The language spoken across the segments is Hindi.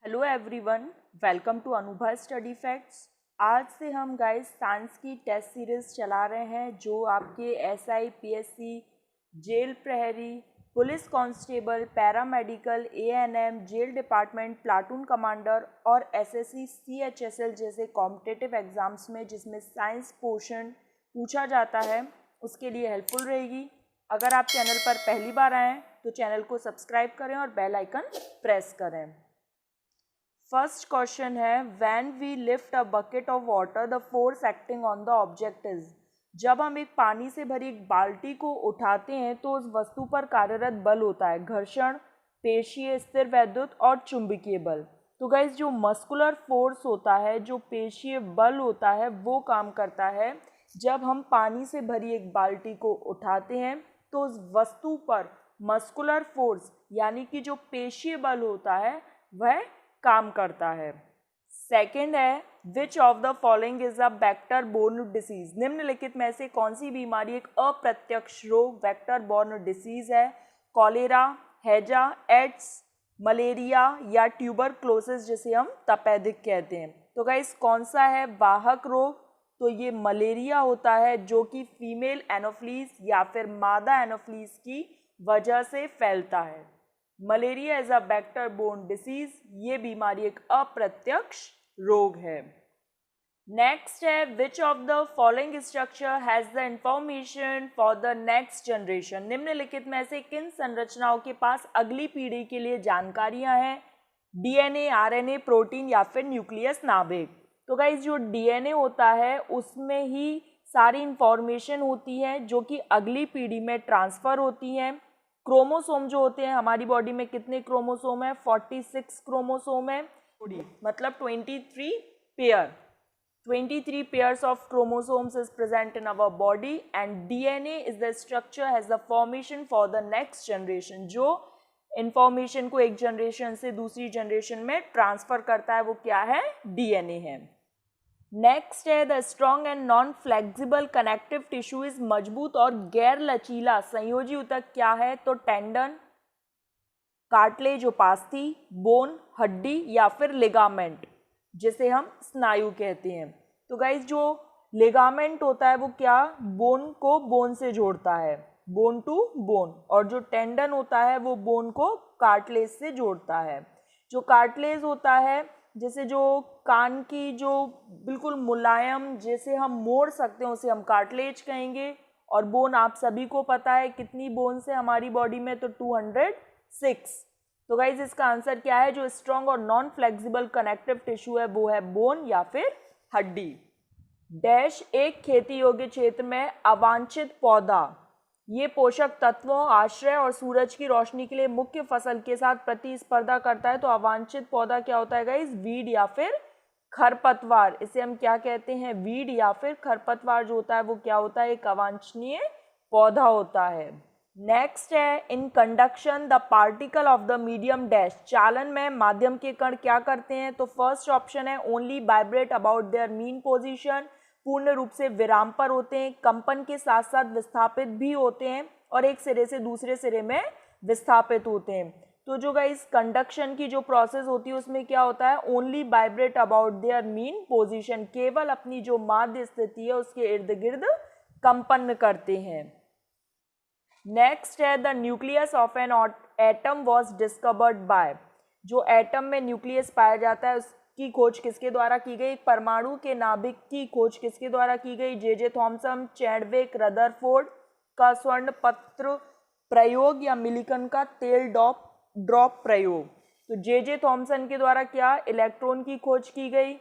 Hello everyone, welcome to Anubha study facts. आज से हम गाइस साइंस की टेस्ट सीरीज चला रहे हैं जो आपके एसआई, पीएससी, जेल प्रहरी, police constable, paramedical, ANM, jail department, platoon commander और एसएससी, सीएचएसएल जैसे कॉम्पिटिटिव एग्जाम्स में जिसमें साइंस पोर्शन पूछा जाता है उसके लिए हेल्पफुल रहेगी। अगर आप चैनल पर पहली बार आए हैं तो चैनल को सब्सक्राइब करें और बेल आइकन प्रेस करें। फर्स्ट क्वेश्चन है, when we lift a bucket of water the force acting on the object is. जब हम एक पानी से भरी एक बाल्टी को उठाते हैं तो उस वस्तु पर कार्यरत बल होता है घर्षण, पेशीय स्थिर वैद्युत और चुंबकीय बल। तो गाइस जो मस्कुलर फोर्स होता है, जो पेशीय बल होता है, वो काम करता है जब हम पानी से भरी एक बाल्टी को उठाते हैं तो उस वस्तु पर मस्कुलर फोर्स यानी कि जो पेशीय बल होता है वह काम करता है। सेकेंड है, विच of the following is a vector borne disease. निम्नलिखित में से कौन सी बीमारी एक अप्रत्यक्ष रोग वेक्टर बोर्न डिसीज है? कॉलेरा, हैजा, एड्स, मलेरिया या ट्यूबरक्लोसिस जिसे हम तपेदिक कहते हैं। तो गाइस कौन सा है वाहक रोग? तो ये मलेरिया होता है जो कि फीमेल एनोफ्लीज या फिर मादा एनोफ्लीज की वजह से फैलता है। Malaria is a vector borne disease, ये बीमारी एक अप्रत्यक्ष रोग है। नेक्स्ट है, विच of the following structure has the information for the next generation. निम्नलिखित में से किन संरचनाओं के पास अगली पीढ़ी के लिए जानकारियां हैं? डीएनए, आरएनए, प्रोटीन या फिर न्यूक्लियस नाभिक। तो गाइस जो डीएनए होता है उसमें ही सारी इंफॉर्मेशन होती है जो कि अगली पीढ़ी में ट्रांसफर होती है। क्रोमोसोम जो होते हैं, हमारी बॉडी में कितने क्रोमोसोम है? 46 क्रोमोसोम है, मतलब 23 pair 23 pairs of chromosomes is present in our body and DNA is the structure has the formation for the next generation। जो इंफॉर्मेशन को एक जनरेशन से दूसरी जनरेशन में ट्रांसफर करता है वो क्या है? डीएनए है। नेक्स्ट है, the strong and non flexible connective tissue is मजबूत और गैर लचीला संयोजी ऊतक क्या है? तो टेंडन, कार्टिलेज, उपास्थि, बोन, हड्डी या फिर लिगामेंट जिसे हम स्नायु कहते हैं। तो गाइज जो लिगामेंट होता है वो क्या बोन को बोन से जोड़ता है, बोन टू बोन, और जो टेंडन होता है वो बोन को कार्टिलेज से जोड़ता है। जो कार्टिलेज होता है जैसे जो कान की जो बिल्कुल मुलायम जैसे हम मोड़ सकते हैं उसे हम कार्टिलेज कहेंगे। और बोन आप सभी को पता है कितनी बोन्स है हमारी बॉडी में? तो 206। तो गाइज इसका आंसर क्या है? जो स्ट्रॉन्ग और नॉन फ्लेक्सिबल कनेक्टिव टिश्यू है वो है बोन या फिर हड्डी। डैश एक खेती योग्य क्षेत्र में अवांछित पौधा ये पोषक तत्वों, आश्रय और सूरज की रोशनी के लिए मुख्य फसल के साथ प्रतिस्पर्धा करता है। तो अवांछित पौधा क्या होता है गाइज? वीड या फिर खरपतवार। इसे हम क्या कहते हैं? वीड या फिर खरपतवार जो होता है वो क्या होता है? एक अवांछनीय पौधा होता है। नेक्स्ट है, in conduction the particle of the medium dash. चालन में माध्यम के कण क्या करते हैं? तो फर्स्ट ऑप्शन है only vibrate about their mean position, पूर्ण रूप से विराम पर होते हैं, कंपन के साथ साथ विस्थापित भी होते हैं और एक सिरे से दूसरे सिरे में विस्थापित होते हैं। तो जो गाइस कंडक्शन की जो प्रोसेस होती है उसमें क्या होता है? Only vibrate about their mean position, केवल अपनी जो माध्य स्थिति है उसके इर्द गिर्द कंपन करते हैं। नेक्स्ट है, the nucleus of an atom was discovered by. जो एटम में न्यूक्लियस पाया जाता है उसकी खोज किसके द्वारा की गई? परमाणु के नाभिक की खोज किसके द्वारा की गई? जे थॉमसन, चैडविक, रदरफोर्ड का स्वर्ण पत्र प्रयोग या मिलिकन का तेल ड्रॉप प्रयोग। तो जे थॉमसन के द्वारा क्या इलेक्ट्रॉन की खोज की गई,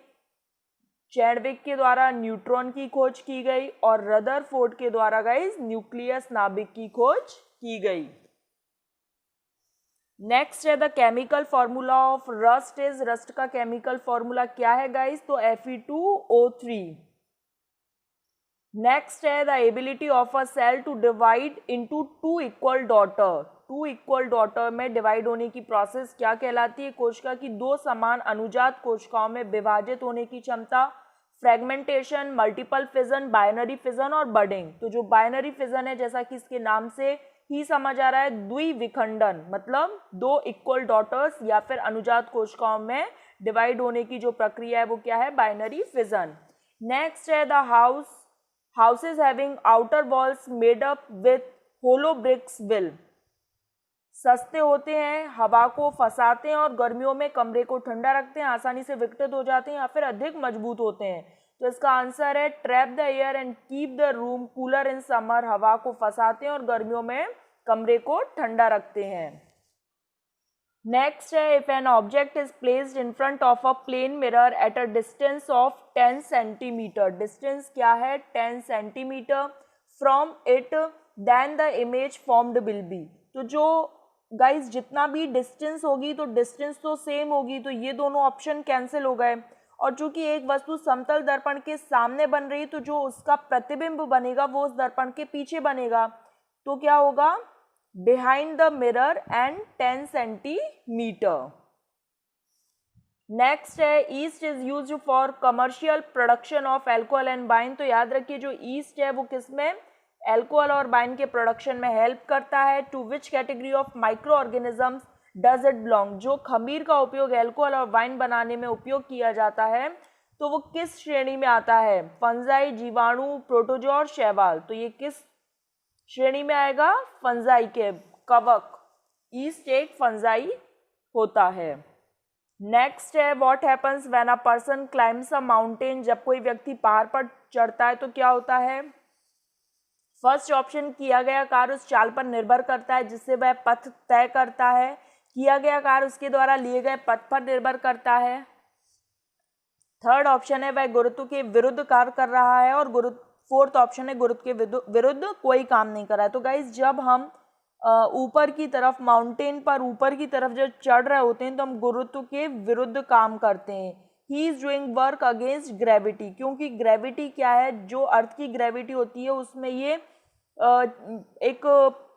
चैडविक के द्वारा न्यूट्रॉन की खोज की गई और रदरफोर्ड के द्वारा गाइस न्यूक्लियस नाभिक की खोज की गई। नेक्स्ट है, the chemical formula of rust is. Rust का केमिकल फॉर्मूला क्या है गाइस? तो Fe2O3। नेक्स्ट है, the ability of a cell to divide into two equal daughter. Two equal daughter में डिवाइड होने की प्रोसेस क्या कहलाती है? कोशिका की दो समान अनुजात कोशिकाओं में विभाजित होने की क्षमता। Fragmentation, multiple fission, binary fission और बडिंग। तो जो बाइनरी फिजन है जैसा कि इसके नाम से ही समझ आ रहा है। द्विविखंडन मतलब दो इक्वल डॉटर्स या फिर अनुजात कोशिकाओं में डिवाइड होने की जो प्रक्रिया है वो क्या है, बाइनरी फिजन। नेक्स्ट है the houses having outer walls made up with hollow bricks will, सस्ते होते हैं, हवा को फंसाते हैं और गर्मियों में कमरे को ठंडा रखते हैं, आसानी से विघटित हो जाते हैं या फिर अधिक मजबूत होते हैं। तो इसका आंसर है trap the air and keep the room cooler in summer, हवा को फंसाते हैं और गर्मियों में कमरे को ठंडा रखते हैं। नेक्स्ट है if an object is placed in front of a plane mirror at a distance of 10 centimetre, distance क्या है 10 centimetre from it, then the image formed will be. तो जो गाइज जितना भी डिस्टेंस होगी तो डिस्टेंस तो सेम होगी, तो ये दोनों ऑप्शन कैंसिल हो गए। और चूंकि एक वस्तु समतल दर्पण के सामने बन रही तो जो उसका प्रतिबिंब बनेगा वो उस दर्पण के पीछे बनेगा, तो क्या होगा behind the mirror and 10 centimetre. Next है yeast is used for commercial production of alcohol and wine. तो याद रखिए जो ईस्ट है वो किसमें, अल्कोहल और वाइन के प्रोडक्शन में हेल्प करता है। To which category of micro organisms does it belong, जो खमीर का उपयोग अल्कोहल और वाइन बनाने में उपयोग किया जाता है तो वो किस श्रेणी में आता है, फंजाई, जीवाणु, प्रोटोजोआ और शैवाल। तो ये किस श्रेणी में आएगा, फंजाई के, कवक। ईस्ट एक फंजाई होता है। नेक्स्ट है what happens when a person climbs a mountain, जब कोई व्यक्ति पहाड़ पर चढ़ता है तो क्या होता है। फर्स्ट ऑप्शन किया गया कार्य उस चाल पर निर्भर करता है जिससे वह पथ तय करता है, किया गया कार्य उसके द्वारा लिए गए पथ पर निर्भर करता है। थर्ड ऑप्शन है वह गुरुत्व के विरुद्ध कार्य कर रहा है, और फोर्थ ऑप्शन है गुरुत्व के विरुद्ध कोई काम नहीं कर रहा है। तो गाइज जब हम ऊपर की तरफ माउंटेन पर ऊपर की तरफ जब चढ़ रहे होते हैं तो हम गुरुत्व के विरुद्ध काम करते हैं। He is doing work against gravity, क्योंकि ग्रेविटी क्या है, जो अर्थ की ग्रेविटी होती है उसमें ये एक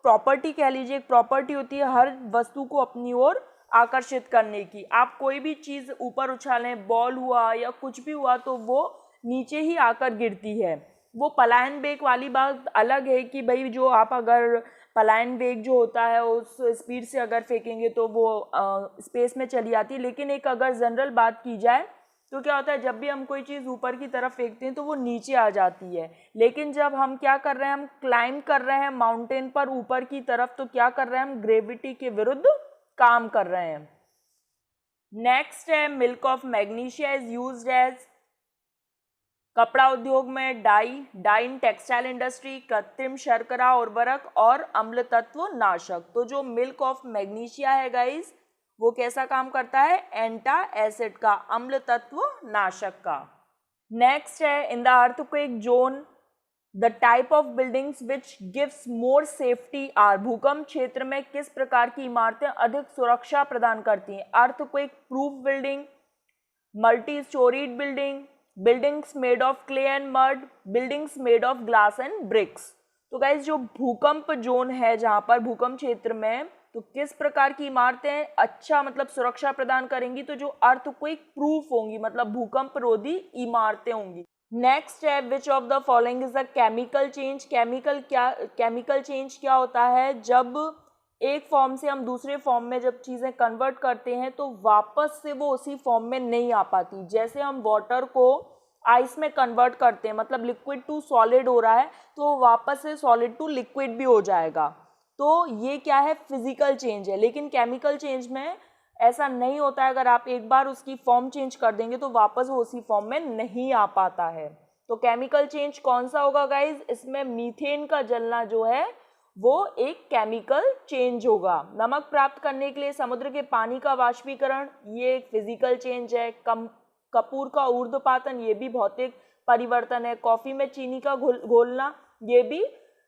प्रॉपर्टी कह लीजिए, एक प्रॉपर्टी होती है हर वस्तु को अपनी ओर आकर्षित करने की। आप कोई भी चीज़ ऊपर उछालें, बॉल हुआ या कुछ भी हुआ तो वो नीचे ही आकर गिरती है। वो पलायन वेग वाली बात अलग है कि भाई जो आप अगर पलायन वेग जो होता है उस स्पीड से अगर फेंकेंगे तो वो स्पेस में चली आती है, लेकिन एक अगर जनरल बात की जाए तो क्या होता है, जब भी हम कोई चीज़ ऊपर की तरफ फेंकते हैं तो वो नीचे आ जाती है। लेकिन जब हम क्या कर रहे हैं, हम क्लाइंब कर रहे हैं माउंटेन पर ऊपर की तरफ, तो क्या कर रहे हैं, हम ग्रेविटी के विरुद्ध काम कर रहे हैं। नेक्स्ट है milk of magnesia is used as, कपड़ा उद्योग में डाई इन टेक्सटाइल इंडस्ट्री, कृत्रिम शर्करा उर्वरक और अम्ल तत्व नाशक। तो जो मिल्क ऑफ मैग्नीशिया है गाइस वो कैसा काम करता है, एंटा एसिड का, अम्ल तत्व नाशक का। नेक्स्ट है in the earthquake zone the type of buildings which gives more safety are, भूकंप क्षेत्र में किस प्रकार की इमारतें अधिक सुरक्षा प्रदान करती हैं। Earthquake proof building, multi storeyed building, buildings made of clay and mud, buildings made of glass and bricks. तो गाइज जो भूकंप जोन है जहां पर भूकंप क्षेत्र में, तो किस प्रकार की इमारतें अच्छा मतलब सुरक्षा प्रदान करेंगी, तो जो अर्थक्वेक प्रूफ होंगी मतलब भूकंप रोधी इमारतें होंगी। नेक्स्ट है विच of the following is a chemical change, chemical change क्या होता है, जब एक फॉर्म से हम दूसरे फॉर्म में जब चीज़ें कन्वर्ट करते हैं तो वापस से वो उसी फॉर्म में नहीं आ पाती। जैसे हम वाटर को आइस में कन्वर्ट करते हैं, मतलब लिक्विड टू सॉलिड हो रहा है तो वापस से सॉलिड टू लिक्विड भी हो जाएगा। तो ये क्या है, फिजिकल चेंज है। लेकिन केमिकल चेंज में ऐसा नहीं होता है, अगर आप एक बार उसकी फॉर्म चेंज कर देंगे तो वापस वो उसी फॉर्म में नहीं आ पाता है। तो केमिकल चेंज कौन सा होगा गाइज, इसमें मीथेन का जलना जो है वो एक केमिकल चेंज होगा। नमक प्राप्त करने के लिए समुद्र के पानी का वाष्पीकरण, ये एक फिजिकल चेंज है। कपूर का ऊर्ध्वपातन, ये भी भौतिक परिवर्तन है। कॉफी में चीनी का घोलना, ये भी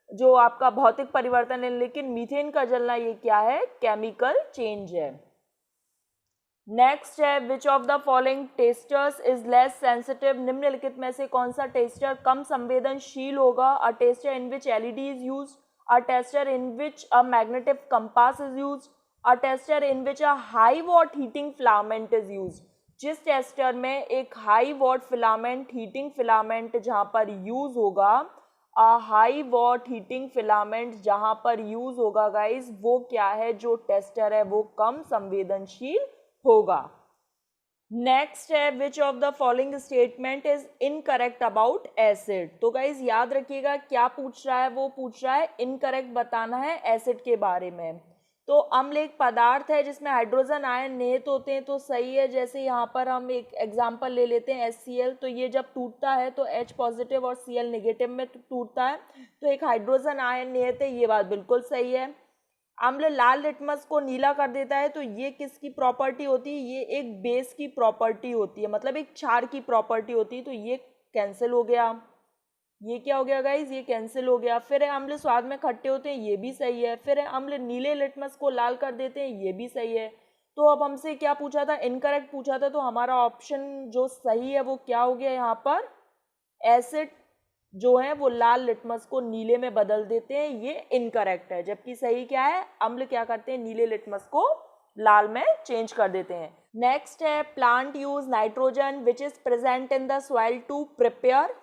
जो आपका भौतिक परिवर्तन है। लेकिन मीथेन का जलना ये क्या है, केमिकल चेंज है। नेक्स्ट है विच of the following testers is less sensitive, निम्नलिखित में से कौन सा टेस्टर कम संवेदनशील होगा। अ tester in which LED is used, a tester in which a magnetic compass is used, a tester in which a high watt heating filament is used। जिस टेस्टर में एक high what filament heating filament जहां पर यूज होगा, हाई वॉट हीटिंग फिलामेंट जहां पर यूज होगा गाइस, वो क्या है, जो टेस्टर है वो कम संवेदनशील होगा। नेक्स्ट है विच of the following statement is incorrect about acid. तो गाइज याद रखिएगा क्या पूछ रहा है, वो पूछ रहा है इनकरेक्ट बताना है एसिड के बारे में। तो अम्ल एक पदार्थ है जिसमें हाइड्रोजन आयन निहित होते हैं, तो सही है। जैसे यहाँ पर हम एक एग्जांपल ले लेते हैं HCl, तो ये जब टूटता है तो H पॉजिटिव और Cl नेगेटिव में टूटता है, तो एक हाइड्रोजन आयन निहित है, ये बात बिल्कुल सही है। अम्ल लाल लिटमस को नीला कर देता है, तो ये किसकी प्रॉपर्टी होती है, ये एक बेस की प्रॉपर्टी होती है, मतलब एक क्षार की प्रॉपर्टी होती है, तो ये कैंसिल हो गया। ये क्या हो गया गाइज, ये कैंसिल हो गया। फिर है अम्ल स्वाद में खट्टे होते हैं, ये भी सही है। फिर है अम्ल नीले लिटमस को लाल कर देते हैं, ये भी सही है। तो अब हमसे क्या पूछा था, इनकरेक्ट पूछा था, तो हमारा ऑप्शन जो सही है वो क्या हो गया, यहाँ पर एसिड जो है वो लाल लिटमस को नीले में बदल देते हैं, ये इनकरेक्ट है। जबकि सही क्या है, अम्ल क्या करते हैं, नीले लिटमस को लाल में चेंज कर देते हैं। नेक्स्ट है plant use nitrogen which is present in the soil to prepare.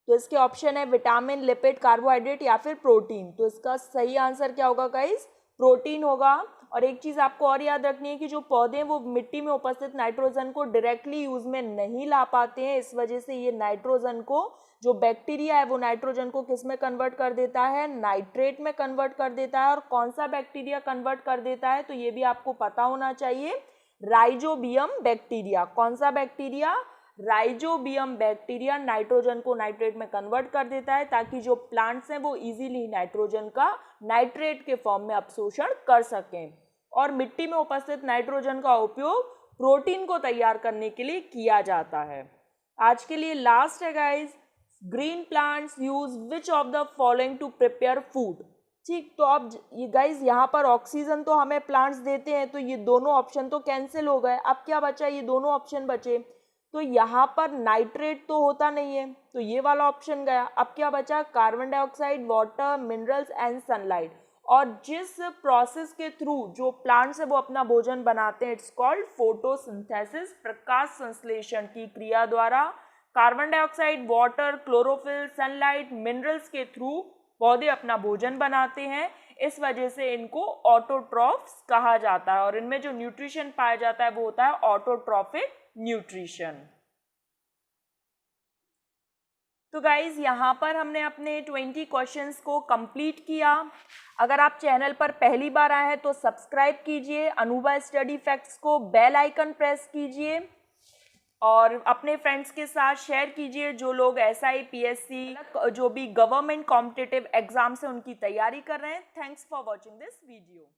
तो इसके ऑप्शन है विटामिन, लिपिड, कार्बोहाइड्रेट या फिर प्रोटीन। तो इसका सही आंसर क्या होगा गाइस, प्रोटीन होगा। और एक चीज आपको और याद रखनी है कि जो पौधे हैं वो मिट्टी में उपस्थित नाइट्रोजन को डायरेक्टली यूज में नहीं ला पाते हैं, इस वजह से ये नाइट्रोजन को, जो बैक्टीरिया है वो नाइट्रोजन को किस में कन्वर्ट कर देता है, नाइट्रेट में कन्वर्ट कर देता है। और कौन सा बैक्टीरिया कन्वर्ट कर देता है, तो ये भी आपको पता होना चाहिए, राइजोबियम बैक्टीरिया। कौन सा बैक्टीरिया, राइजोबियम बैक्टीरिया नाइट्रोजन को नाइट्रेट में कन्वर्ट कर देता है, ताकि जो प्लांट्स हैं वो इजीली नाइट्रोजन का नाइट्रेट के फॉर्म में अवशोषण कर सकें। और मिट्टी में उपस्थित नाइट्रोजन का उपयोग प्रोटीन को तैयार करने के लिए किया जाता है। आज के लिए लास्ट है guys, green plants use which of the following to prepare food. ठीक, तो अब ये गाइज यहाँ पर ऑक्सीजन तो हमें प्लांट्स देते हैं, तो ये दोनों ऑप्शन तो कैंसिल हो गए। अब क्या बचा, ये दोनों ऑप्शन बचे। तो यहाँ पर नाइट्रेट तो होता नहीं है, तो ये वाला ऑप्शन गया। अब क्या बचा, carbon dioxide, water, minerals and sunlight. और जिस प्रोसेस के थ्रू जो प्लांट्स है वो अपना भोजन बनाते हैं, इट्स कॉल्ड फोटोसिंथेसिस, प्रकाश संश्लेषण की क्रिया द्वारा carbon dioxide, water, chlorophyll, sunlight, minerals के थ्रू पौधे अपना भोजन बनाते हैं। इस वजह से इनको ऑटोट्रॉफ्स कहा जाता है, और इनमें जो न्यूट्रिशन पाया जाता है वो होता है ऑटोट्रॉफिक न्यूट्रिशन। तो गाइज यहाँ पर हमने अपने 20 क्वेश्चंस को कंप्लीट किया। अगर आप चैनल पर पहली बार आए हैं तो सब्सक्राइब कीजिए, अनुभा स्टडी फैक्ट्स को बेल आइकन प्रेस कीजिए और अपने फ्रेंड्स के साथ शेयर कीजिए जो लोग SI PSC जो भी गवर्नमेंट कॉम्पिटिटिव एग्जाम्स है उनकी तैयारी कर रहे हैं। Thanks for watching this video.